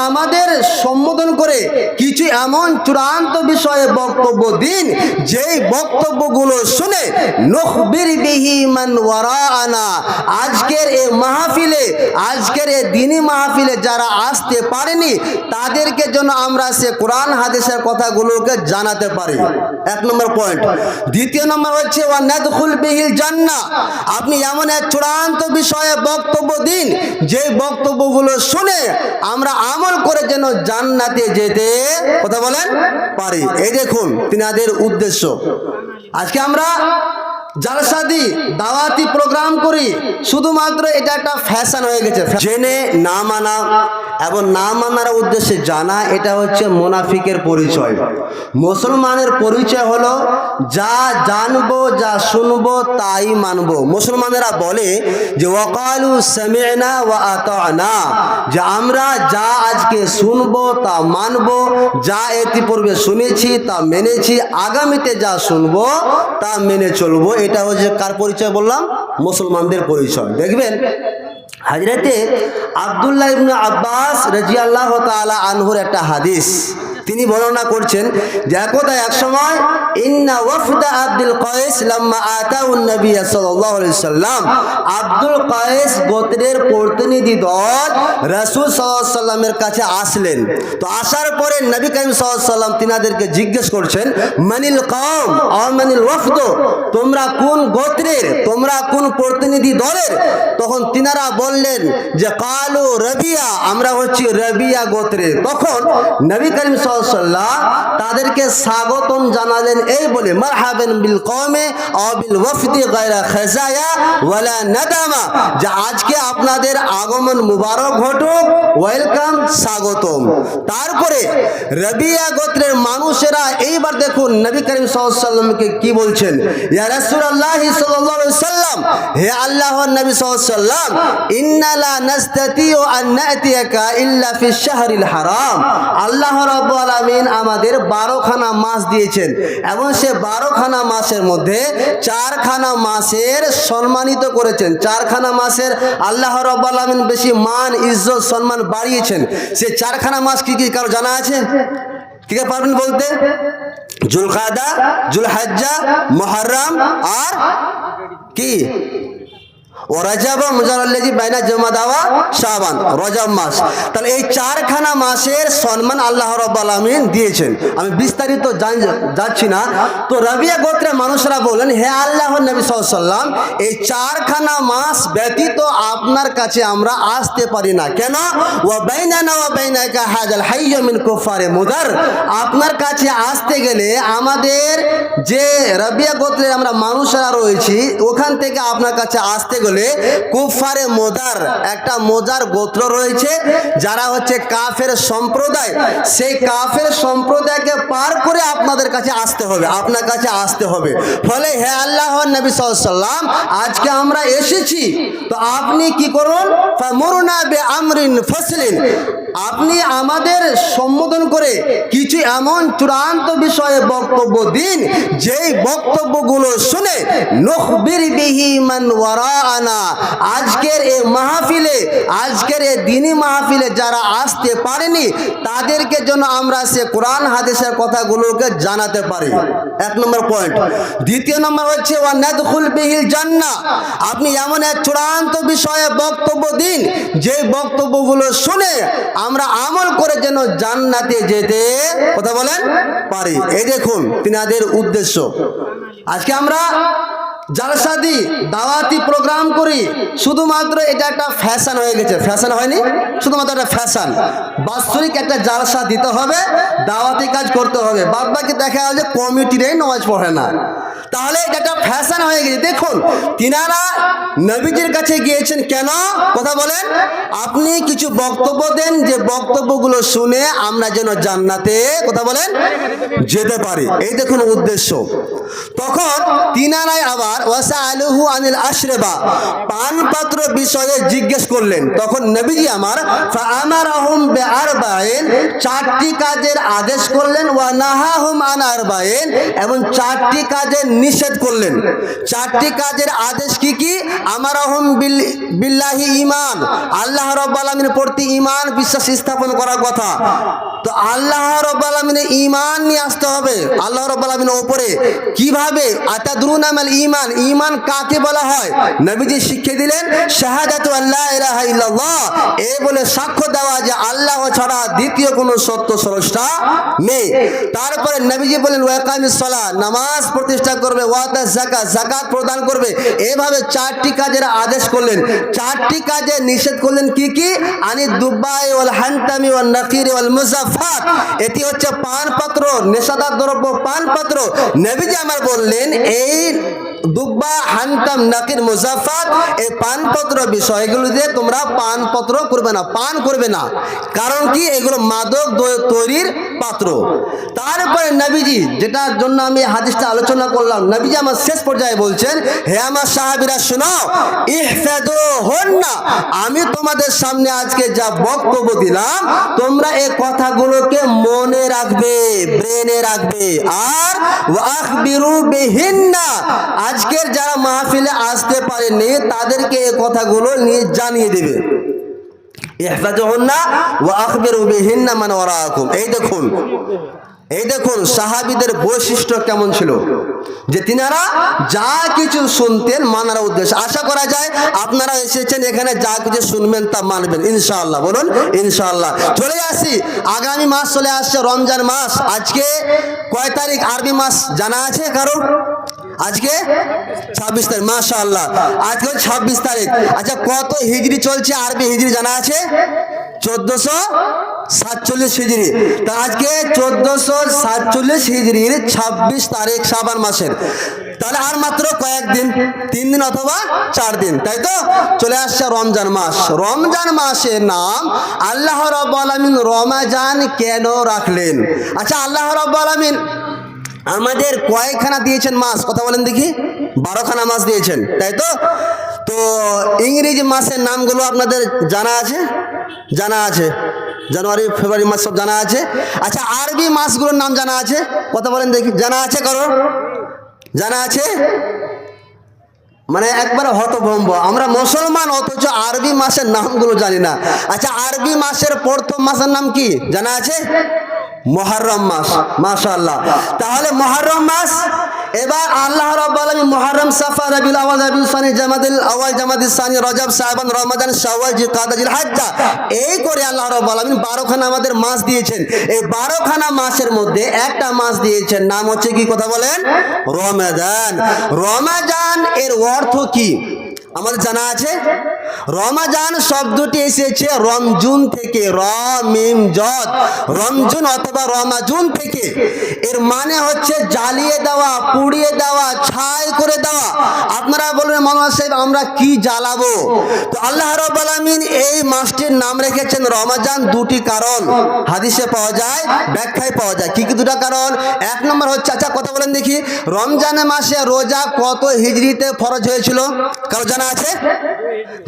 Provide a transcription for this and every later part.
আমাদের সম্বোধন করে কিছু এমন চূড়ান্ত বিষয়ে বক্তব্য দিন যেই বক্তব্যগুলো শুনে নুখবির বিহি মান ওয়ারাআনা, আজকের এই মাহফিলে, আজকের এই দ্বীনি মাহফিলে যারা আসতে পারেনি তাদেরকে জন্য আমরা সে কোরআন হাদিসের কথাগুলোকে জানাতে পারি। এক নম্বর পয়েন্ট। দ্বিতীয় নম্বর হচ্ছে ওয়া নাদখুল বিহিল জান্নাহ, আপনি এমন এক চূড়ান্ত বিষয়ে বক্তব্য দিন যে বক্তব্যগুলো শুনে আমরা আমল করে যেন জান্নাতে যেতে কথা বলেন পারি। এই দেখুন তিনাদের উদ্দেশ্য। আজকে আমরা জালসা দিই, দাওয়াতি প্রোগ্রাম করি, শুধুমাত্র এটা একটা ফ্যাশন হয়ে গেছে। জেনে না মানা এবং না মানার উদ্দেশ্যে জানা, এটা হচ্ছে মুনাফিকের পরিচয়। মুসলমানের পরিচয় হলো যা জানবো, যা শুনবো তাই মানবো। মুসলমানেরা বলে যে ওয়াকালু সামি'না ওয়া আতা'না, যে আমরা যা আজকে শুনবো তা মানবো, যা ইতিপূর্বে শুনেছি তা মেনেছি, আগামীতে যা শুনবো তা মেনে চলবো। এটা হচ্ছে কার পরিচয় বললাম? মুসলমানদের পরিচয়। দেখবেন হযরতে আব্দুল্লাহ ইবনে আব্বাস রাদিয়াল্লাহু তাআলা আনহুর একটা হাদিস তিনি বর্ণনা করছেন যে একদা এক সময় ইন্না ওয়াফদা আব্দুল কায়েস লাম্মা আতাউন নবী সাল্লাল্লাহু আলাইহি সাল্লাম, আব্দুল কায়েস গোত্রের প্রতিনিধি দল রাসূল সাল্লাল্লাহু আলাইহি সাল্লামের কাছে আসলেন। তো আসার পরে নবী করিম সাল্লাল্লাহু আলাইহি সাল্লাম তিনাদেরকে জিজ্ঞেস করছেন মানিল কওম আও মানিল ওয়াফদ, তোমরা কোন গোত্রের, তোমরা কোন প্রতিনিধি দলের? তখন তিনারা বললেন যে কালু রবিয়া, আমরা হচ্ছি রবিয়া গোত্রের। তখন নবী করিম সাল্লাল্লাহু আলাইহি সাল্লাম তাদেরকে স্বাগতম জানালেন এই বলে মারহাবান বিল কওমে আও বিল ওয়াফদি গায়রা খাজায়া ওয়ালা নাদামা, যে আজকে আপনাদের আগমন মুবারক ঘটুক, ওয়েলকাম, স্বাগতম। তারপরে রবিয়া গোত্রের মানুষেরা এইবার দেখুন নবী করিম সাল্লাল্লাহু আলাইহি সাল্লামকে কি বলছেন, ইয়া রাসূলুল্লাহ সাল্লাল্লাহু আলাইহি সাল্লাম, হে আল্লাহর নবী সাল্লাল্লাহু আলাইহি সাল্লাম, ইন্না লা নাস্তাতিউ আন নাতিয়াকা ইল্লা ফি শাহরিল হারাম, আল্লাহ রাব্বুল আলামিন আমাদের 12খানা মাস দিয়েছেন এবং সে 12খানা মাসের মধ্যে 4খানা মাসের সম্মানিত করেছেন। 4খানা মাসের আল্লাহ রাব্বুল আলামিন বেশি মান, ইজ্জত, সম্মান বাড়িয়েছেন। সে 4খানা মাস কি কি কারো জানা আছে? কি পারবেন বলতে? জুলকাদা, জুলহজ্জা, মুহররম আর কি ও রজব, মুজাল্লাজি বাইনা জমাদা ওয়া শাবান, রজব মাস। তাহলে এই 4খানা মাসের সম্মান আল্লাহ রাব্বুল আলামিন দিয়েছেন। আমি বিস্তারিত যাচ্ছি না। তো রবিয়া গোত্রের মানুষরা বলেন হে আল্লাহর নবী সাল্লাল্লাহু আলাইহি সাল্লাম, এই 4খানা মাস ব্যতীত আপনার কাছে আমরা আসতে পারি না। কেন? ওয়া বাইনানা ওয়া বাইনাকা হাযাল হাইয়্যু মিন কুফারে মুদার, আপনার কাছে আসতে গেলে আমাদের যে রবিয়া গোত্রের আমরা মানুষরা রয়েছি ওখান থেকে আপনার কাছে আসতে গেলে কুফারে মোদার, একটা মোজার গোত্র রয়েছে যারা হচ্ছে কাফের সম্প্রদায়, সেই কাফের সম্প্রদায়কে পার করে আপনাদের কাছে আসতে হবে, আপনার কাছে আসতে হবে। ফলে হে আল্লাহর নবী সাল্লাল্লাহু আলাইহি সাল্লাম, আজকে আমরা এসেছি, তো আপনি কি করুন, ফামুরনা বিআমরিন ফাসলিন, আপনি আমাদের সম্বোধন করে কিছু এমন চূড়ান্ত বিষয়ে বক্তব্য দিন যেই বক্তব্যগুলো শুনে নুখবির বিহি মান ওয়ারাআনা, আজকের এই মাহফিলে, আজকের এই দ্বীনি মাহফিলে যারা আসতে পারেনি তাদেরকে জন্য আমরা সে কোরআন হাদিসের কথাগুলোকে জানাতে পারি। এক নম্বর পয়েন্ট। দ্বিতীয় নম্বর হচ্ছে ওয়া নাদখুল বিহিল জান্নাহ, আপনি এমন এক চূড়ান্ত বিষয়ে বক্তব্য দিন যে বক্তব্যগুলো শুনে আমরা আমল করে যেন জান্নাতে যেতে কথা বলেন পারি। এই দেখুন তিনাদের উদ্দেশ্য। আজকে আমরা জালসা দিই, দাওয়াতি প্রোগ্রাম করি, শুধুমাত্র এটা একটা ফ্যাশন হয়ে গেছে। ফ্যাশন হয়নি, শুধুমাত্র একটা ফ্যাশন। বাৎসরিক একটা জালসা দিতে হবে, দাওয়াতি কাজ করতে হবে, বাদ বাকি দেখা যায় যে কমিটিরাই নামাজ পড়ে না। তাহলে এটা একটা ফ্যাশন হয়ে গেছে। দেখুন তিনারা নবীজির কাছে গিয়েছেন কেন কথা বলেন, আপনি কিছু বক্তব্য দেন যে বক্তব্যগুলো শুনে আমরা যেন জান্নাতে কথা বলেন যেতে পারি। এই দেখুন উদ্দেশ্য। তখন তিনারাই আবার ওয়াসালুহু আনিল আশরিবা, পান পাত্র বিষয়ে জিজ্ঞেস করলেন। তখন নবীজি আমার ফাআমারাহুম বিআরবাইন, 4টি কাজের আদেশ করলেন, ওয়া নাহাহুম আন আরবাইন, এবং 4টি কাজের নিষেধ করলেন। চারটি কাজের আদেশ কি কি? আমারাহুম বিল্লাহি ঈমান, আল্লাহ রাব্বুল আলামিনের প্রতি ঈমান বিশ্বাস স্থাপন করার কথা। তো আল্লাহ রাব্বুল আলামিনের ঈমান নিয়ে আসতে হবে আল্লাহ রাব্বুল আলামিনের উপরে। কিভাবে? আতাদরুনা মাল ঈমান, ঈমান কাকে বলা হয়? নবীজি শিখিয়ে দিলেন শাহাদাতু আল্লা ইলাহা ইল্লাল্লাহ, এই বলে সাক্ষ্য দেওয়া যে আল্লাহ ছাড়া দ্বিতীয় কোনো সত্য স্রষ্টা নেই। তারপরে নবীজি বলেন ওয়া ইকামিস সালাহ, নামাজ প্রতিষ্ঠা করবে, ওয়া আতাজ যাকাত, যাকাত প্রদান করবে। এভাবে চারটি কাজের আদেশ করলেন। চারটি কাজে নিষেধ করলেন কি কি? আনি দুবাই ওয়াল হানতামি ওয়াল নাকির ওয়াল মুজাফফাত, এটি হচ্ছে পানপত্র, নেশাদার দ্রব্য পানপত্র। নবীজি আমার বললেন এই দুব্বা, হানতাম, নাকির, মুজাফফাত, এই পানপত্র বিষয়গুলো দিয়ে তোমরা পানপত্র করবে না, পান করবে না। কারণ কি? এগুলো মাদক তৈরির পাত্র। তারপরে নবীজি, যেটার জন্য আমি হাদিসটা আলোচনা করলাম, নবীজি আমার শেষ পর্যায়ে বলছেন হে আমার সাহাবীরা শুনো, ইহফাযুহুন্না, আমি তোমাদের সামনে আজকে যা বক্তব্য দিলাম তোমরা এই কথাগুলোকে মনে রাখবে, ব্রেনে রাখবে। আর ওয়াখবিরু বিহিন্না, আজকের যারা মাহফিলে আসতে পারেনি তাদেরকে এই কথাগুলো নিয়ে জানিয়ে দেবে। ইহফাযুহুন্না ওয়া আখবিরু বিহিন্না মান ওয়ারাকুম। এই দেখুন সাহাবীদের বৈশিষ্ট্য কেমন ছিল, যে তিনারা যা কিছু শুনতেন মানার উদ্দেশ্য। আশা করা যায় আপনারা এসেছেন এখানে যা কিছু শুনবেন তা মানবেন ইনশাআল্লাহ। বলুন ইনশাআল্লাহ। চলে আসি, আগামী মাস চলে আসছে রমজান মাস। আজকে কয় তারিখ আরবি মাস জানা আছে কারো? আজকে 26 তারিখ, মাশাআল্লাহ, আজকে 26 তারিখ। আচ্ছা, কত হিজরি চলছে আরবি হিজরি জানা আছে? 1447 হিজরি। তা আজকে 1447 হিজরির 26 তারিখ শাবান মাসের। তাহলে আর মাত্র কয়েকদিন, 3 দিন অথবা 4 দিন, তাই তো? চলে আসছে রমজান মাস। রমজান মাসের নাম আল্লাহ রাব্বুল আলামিন রমাজান কেন রাখলেন? আচ্ছা, আল্লাহ রাব্বুল আলামিন আমাদের কয়খানা দিয়েছেন মাস? কথা বলেন দেখি। 12খানা মাস দিয়েছেন, তাই তো? তো ইংরেজি মাসের নামগুলো আপনাদের জানা আছে? জানা আছে, জানুয়ারি, ফেব্রুয়ারি মাস সব জানা আছে। আচ্ছা, আরবি মাসগুলোর নাম জানা আছে? কথা বলেন দেখি। জানা আছে কারো? জানা আছে? মানে একবার হতভম্ব, আমরা মুসলমান অথচ আরবি মাসের নামগুলো জানি না। আচ্ছা, আরবি মাসের প্রথম মাসের নাম কি জানা আছে? মুহররম মাস। মাশাআল্লাহ। তাহলে মুহররম মাস, এবার আল্লাহ রাব্বুল আলামিন মুহররম, সাফা, রবিউল আউয়াল, রবিউল সানি, জামাদুল আউয়াল, জামাদুল সানি, রজব, শাবান, রমাদান, শাওয়াল, জিলকাদা, জিলহজ্জা, এই করে আল্লাহ রাব্বুল আলামিন 12খানা আমাদের মাস দিয়েছেন। এই 12খানা মাসের মধ্যে একটা মাস দিয়েছেন, নাম হচ্ছে কি? কথা বলেন, রমাদান। রমাদান এর অর্থ কি আমাদের জানা আছে? রমাজান শব্দটি এসেছে রমজুন থেকে, র মিম জদ, রমজুন অথবা রমাজুন থেকে। এর মানে হচ্ছে জ্বালিয়ে দেওয়া, পুড়িয়ে দেওয়া, ছাই করে দেওয়া। আপনারা বলবেন মাওলানা সাহেব আমরা কি জ্বালাবো? তো আল্লাহ রাব্বুল আলামিন এই মাসটির নাম রেখেছেন রমাজান দুটি কারণ হাদিসে পাওয়া যায়, ব্যাখ্যায় পাওয়া যায়। কি কি দুটা কারণ? এক নম্বর হচ্ছে, আচ্ছা কথা বলেন দেখি, রমজানের মাসে রোজা কত হিজরিতে ফরজ হয়েছিল? কারো জানা আছে?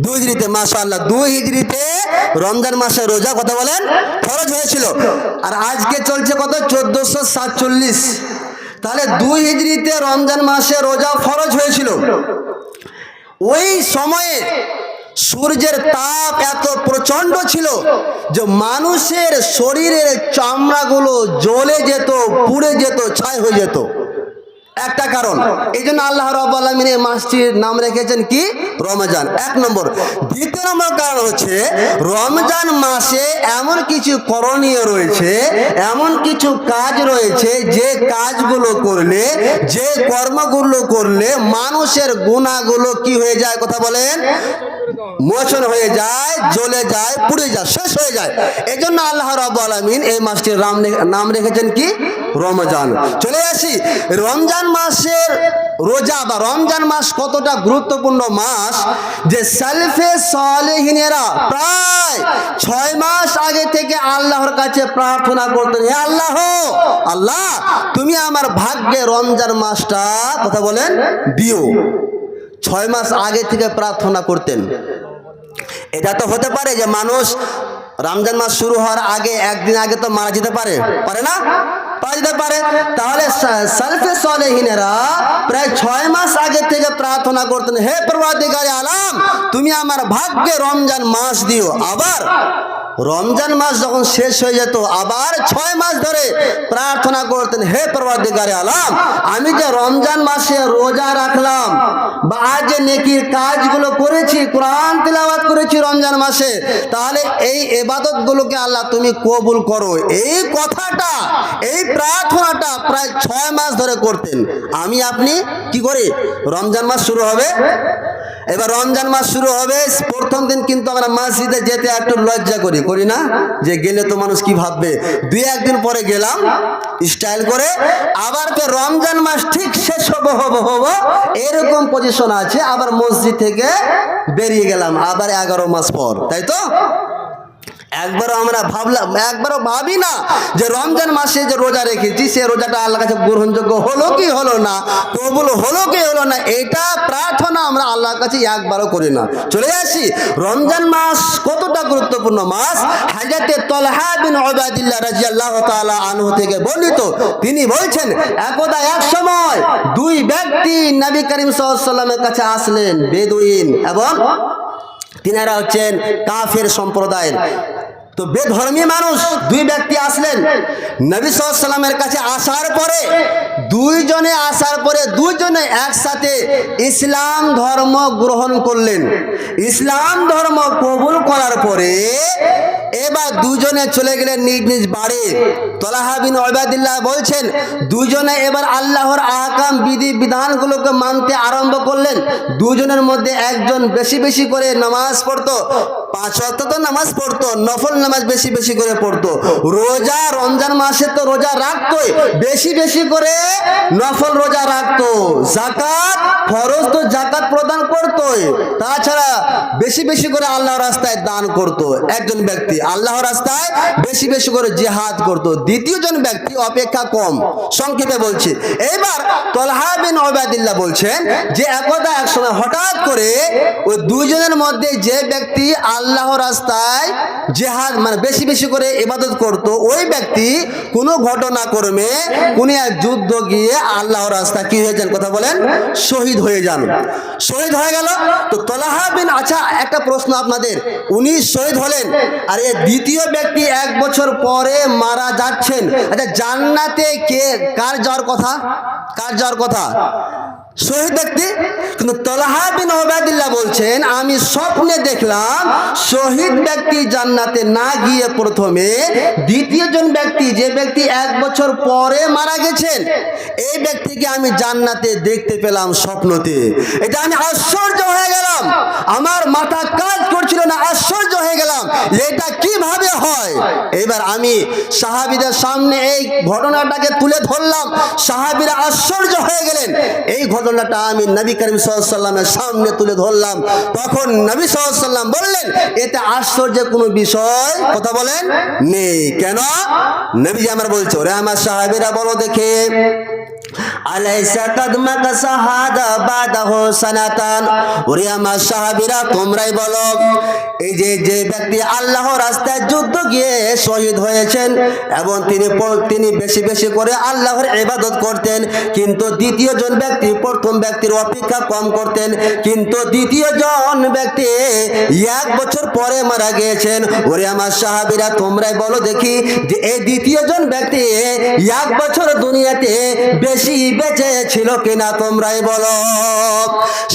2 হিজরিতে। মাশাআল্লাহ, 2 হিজরিতে রমজান মাসে রোজা, কথা বলেন, ফরজ হয়েছিল। আর আজকে চলছে কত? 1447। তাহলে 2 হিজরিতে রমজান মাসে রোজা ফরজ হয়েছিল। ওই সময়ে সূর্যের তাপ এত প্রচন্ড ছিল যে মানুষের শরীরের চামড়াগুলো জ্বলে যেত, পুড়ে যেত, ছাই হয়ে যেত। একটা কারণ। এই জন্য আল্লাহ রাব্বুল আলামিন এই মাসটির নাম রেখেছেন কি? রমজান। 1 নম্বর। দ্বিতীয় নম্বর কারণ হচ্ছে রমজান মাসে এমন কিছু করণীয় রয়েছে, এমন কিছু কাজ রয়েছে যে কাজগুলো করলে, যে কর্মগুলো করলে মানুষের গুনাহগুলো কি হয়ে যায়? কথা বলেন, মোচন হয়ে যায়, জ্বলে যায়, পুড়ে যায়, শেষ হয়ে যায়। এই জন্য আল্লাহ রাব্বুল আলামিন এই মাসটির নাম রেখেছেন কি? রমজান। চলে আসি, রমজান মাসের রোজা বা রমজান মাস কতটা গুরুত্বপূর্ণ মাস যে সালফে সালেহিনেরা প্রায় 6 মাস আগে থেকে আল্লাহর কাছে প্রার্থনা করতেন, হে আল্লাহ, আল্লাহ তুমি আমার ভাগ্যে রমজান মাসটা, কথা বলেন, দিও। 6 মাস আগে থেকে প্রার্থনা করতেন। এটা তো হতে পারে যে মানুষ রমজান মাস শুরু হওয়ার আগে, একদিন আগে তো মারা যেতে পারে, পারে না? পাওয়া যেতে পারে। তাহলে সালফে সালেহিনেরা প্রায় 6 মাস আগে থেকে প্রার্থনা করতেন, হে পরওয়ারদিগারে আলম, তুমি আমার ভাগ্যে রমজান মাস দিও। আবার রমজান মাস যখন শেষ হয়ে যেত আবার 6 মাস ধরে প্রার্থনা করতেন, হে পরওয়ারদিগারে আলম, আমি যে রমজান মাসে রোজা রাখলাম বা আজ যে নেকির কাজগুলো করেছি, কোরআন তিলাওয়াত করেছি রমজান মাসে, তাহলে এই ইবাদতগুলোকে আল্লাহ তুমি কবুল করো। এই কথাটা, এই প্রার্থনাটা প্রায় 6 মাস ধরে করতেন। আমি আপনি কি করি, রমজান মাস শুরু হবে, এবার রমজান মাস শুরু হবে, প্রথম দিন কিন্তু আমরা মসজিদে যেতে একটু লজ্জা করি না, যে গেলে তো মানুষ কি ভাববে। 2-1 দিন পরে গেলাম স্টাইল করে, আবার রমজান মাস ঠিক শেষ হবো এরকম পজিশন আছে, আবার মসজিদ থেকে বেরিয়ে গেলাম আবার 11 মাস পর, তাই তো? একবারও আমরা একবারও ভাবি না যে রমজান মাসে যে রোজা রেখেছি সে রোজাটা আল্লাহর কাছে গ্রহণযোগ্য হলো কি হলো না, কবুল হলো কি হলো না, এটা প্রার্থনা আমরা আল্লাহর কাছে একবারও করি না। চলে আসি রমজান মাস কতটা গুরুত্বপূর্ণ মাস। হযরতে তালহা বিন উবাইদুল্লাহ রাদিয়াল্লাহু তাআলা আনহু থেকে বর্ণিত, তিনি বলছেন, একদা এক সময় 2 ব্যক্তি নবী করিম সাল্লাল্লাহু আলাইহি ওয়াসাল্লামের কাছে আসলেন, বেদুইন এবং তিনারা হচ্ছেন কাফের সম্প্রদায়ের। তো বেধর্মী মানুষ 2 ব্যক্তি আসলেন নবী সাল্লাল্লাহু আলাইহি ওয়াসাল্লামের কাছে। আসার পরে দুজনে একসাথে ইসলাম ধর্ম গ্রহণ করলেন। ইসলাম ধর্ম কবুল করার পরে এবার দুজনে চলে গেলেন নিজ নিজ বাড়ি। তালহা বিন উবাইদুল্লাহ বলছেন, দুজনে এবার আল্লাহর আহকাম বিধি বিধানগুলোকে মানতে আরম্ভ করলেন। দুজনের মধ্যে একজন বেশি বেশি করে নামাজ পড়তো, 5 ওয়াক্ত তো নামাজ পড়তো, নফল নামাজ বেশি বেশি করে পড়তো। রোজা রমজান মাসে তো রোজা রাখতোই, বেশি বেশি করে নফল রোজা রাখতো। যাকাত ফরজ তো যাকাত প্রদান করতোই, তাছাড়া বেশি বেশি করে আল্লাহর রাস্তায় দান করতো। একজন ব্যক্তি আল্লাহর রাস্তায় বেশি বেশি করে জিহাদ করতো। দ্বিতীয়জন ব্যক্তি অপেক্ষা কম, সংক্ষেপে বলছি। এবার তালহা বিন উবাইদুল্লাহ বলছেন যে একদা এক সময় হঠাৎ করে ওই দুজনের মধ্যে যে ব্যক্তি আল্লাহর রাস্তায় জিহাদ মানে বেশি বেশি করে ইবাদত করত, ওই ব্যক্তি কোনো ঘটনাক্রমে কোন এক যুদ্ধ গিয়ে আল্লাহর রাস্তায় কি হয়ে যান, কথা বলেন, শহীদ হয়ে যান। শহীদ হয়ে গেল। তো তালহা বিন, আচ্ছা একটা প্রশ্ন আপনাদের, উনি শহীদ হলেন আর এই দ্বিতীয় ব্যক্তি 1 বছর পরে মারা যাচ্ছেন, আচ্ছা জান্নাতে কার যাওয়ার কথা? শহীদ ব্যক্তি। কিন্তু তালহা বিন উবাইদুল্লাহ বলছেন, আমি স্বপ্নে দেখলাম শহীদ ব্যক্তি জান্নাতে না গিয়ে প্রথমে দ্বিতীয়জন ব্যক্তি, যে ব্যক্তি 1 বছর পরে মারা গেছেন, এই ব্যক্তিকে আমি জান্নাতে দেখতে পেলাম স্বপ্নতে। এটা আমি আশ্চর্য হয়ে গেলাম, আমার মাথা কাজ করছিল না, আশ্চর্য হয়ে গেলাম এটা কিভাবে হয়। এবার আমি সাহাবীদের সামনে এই ঘটনাটাকে তুলে ধরলাম, সাহাবীরা আশ্চর্য হয়ে গেলেন। এই ঘটনাটা আমি নবী করিম সাল্লাল্লাহু আলাইহি ওয়াসাল্লামের সামনে তুলে ধরলাম। তখন নবী সাল্লাল্লাহু আলাইহি ওয়াসাল্লাম বললেন, এতে আশ্চর্যের কোনো বিষয়, কথা বলেন, নেই। কেন? নবীজি আমার বলছে, ওরে আমার সাহাবীরা বলো দেখে, আলাইসা কাদ মাকাসা হাদা বাদাহু সানাতান, ওরে আমার সাহাবীরা তোমরাই বলো, এই যে ব্যক্তি আল্লাহর রাস্তায় যুদ্ধ গিয়ে শহীদ হয়েছেন এবং তিনি বেশি বেশি করে আল্লাহর ইবাদত করতেন, কিন্তু দ্বিতীয়জন ব্যক্তি প্রথম ব্যক্তির অপেক্ষা কম করতেন, কিন্তু দ্বিতীয়জন ব্যক্তি 1 বছর পরে মারা গিয়েছেন। ওরে আমার সাহাবীরা তোমরাই বলো দেখি যে এই দ্বিতীয়জন ব্যক্তি 1 বছর দুনিয়াতে বেশি বেঁচে ছিল কিনা, তোমরাই বলো।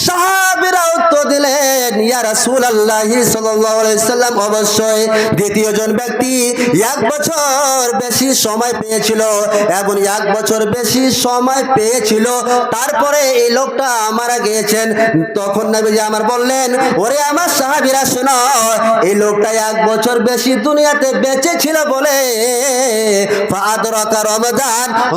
সাহাবীরা উত্তর দিলেন, ইয়া রাসূলুল্লাহ সাল্লাল্লাহু আলাইহি সাল্লাম, অবশ্যই দ্বিতীয়জন ব্যক্তি 1 বছর বেশি সময় পেয়েছিল এবং 1 বছর বেশি সময় পেয়েছিল, তারপরে এই লোকটা মারা গিয়েছেন। তখন নবীজি আমার বললেন, ওরে আমার সাহাবীরা শোনো, এই লোকটা 1 বছর বেশি দুনিয়াতে বেঁচে ছিল বলে ফাদরাকা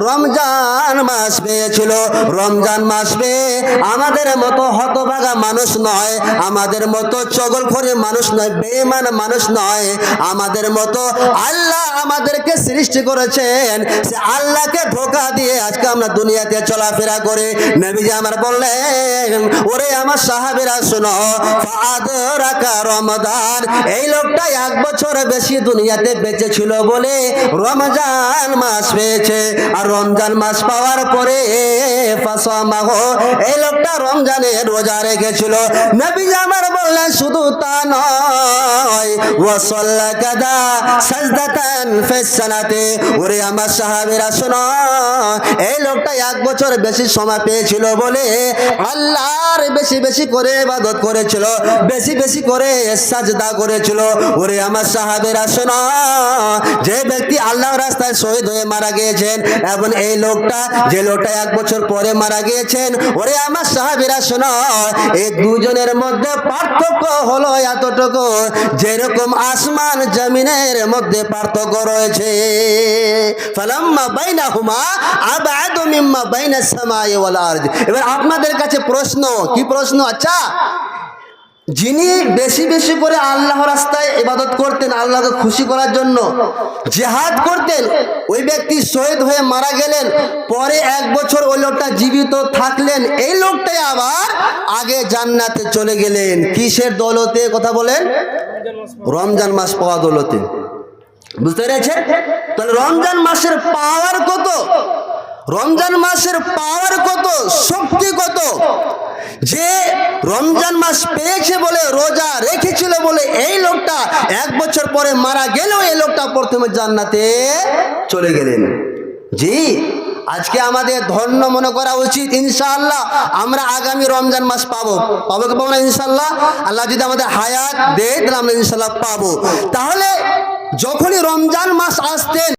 রমজান মাস পেয়েছিল। রমজান মাস পেয়ে আমাদের মতো হতভাগা মানুষ নয়, আমাদের মতো চগলখড়ি মানুষ নয়, বেঈমান মানুষ নয়, আমাদের মতো আল্লাহ আমাদেরকে সৃষ্টি করেছেন, সে আল্লাহকে ধোঁকা দিয়ে আজকে আমরা দুনিয়াতে চলাফেরা করে। নবীজি আমার বললেন, ওরে আমার সাহাবীরা শোনো, ফাআদরাকা রমাদান, এই লোকটা 1 বছর বেশি দুনিয়াতে বেঁচে ছিল বলে রমজান মাস পেয়েছে। আর রমজান মাস পাওয়ার পরে ফাসামাহু, এই লোকটা রমজানের রোজা রেখেছিল। নবীজি আমার বললেন, শুধু তা নয়, ওয়াসাল্লা কাদা সাজদাতান ফিস সানাতে, ওরে আমার সাহাবীরা শোনো, এই লোকটা 1 বছর বেশি সময় পেয়েছিল বলে আল্লাহর বেশি বেশি করে ইবাদত করেছিল, বেশি বেশি করে সাজদা করেছিল। ওরে আমার সাহাবীরা শোনো, যে ব্যক্তি আল্লাহর রাস্তায় শহীদ হয়ে মারা গিয়েছেন এবং এই লোকটা, যে লোকটা 1 বছর পরে মারা গিয়েছেন, ওরে আমার সাহাবীরা শোনো, এই দুজনের মধ্যে পার্থক্য হলো এতটুকু, যেরকম আসমান জমিনের মধ্যে পার্থক্য রয়েছে। ফালাম্মা বাইনাহুমা আবআদু মিম্মা বাইনাস সামাই ওয়াল আরদ। এবার আপনাদের কাছে প্রশ্ন, কি প্রশ্ন? আচ্ছা, যিনি বেশি বেশি করে আল্লাহর রাস্তায় ইবাদত করতেন, আল্লাহকে খুশি করার জন্য জিহাদ করতেন, ওই ব্যক্তি শহীদ হয়ে মারা গেলেন, পরে 1 বছর ওই লোকটা জীবিত থাকলেন, এই লোকটাই আবার আগে জান্নাতে চলে গেলেন। কিসের দৌলতে? কথা বলেন। রমজান মাস পাওয়া দৌলতে। বুঝতে পেরেছেন? তাহলে রমজান মাসের পাওয়ার কত, রমজান মাসের পাওয়ার কত, শক্তি কত, যে রমজান মাস পেয়েছে বলে, রোজা রেখেছিল বলে এই লোকটা 1 বছর পরে মারা গেলেও এই লোকটা প্রথমে জান্নাতে চলে গেলেন। জি, আজকে আমাদের ধন্য মনে করা উচিত। ইনশাআল্লাহ আমরা আগামী রমজান মাস পাবো, পাবো কি পাবো না? ইনশাআল্লাহ আল্লাহ যদি আমাদের হায়াত দেয় তাহলে আমরা ইনশাআল্লাহ পাবো। তাহলে যখনই রমজান মাস আসতেন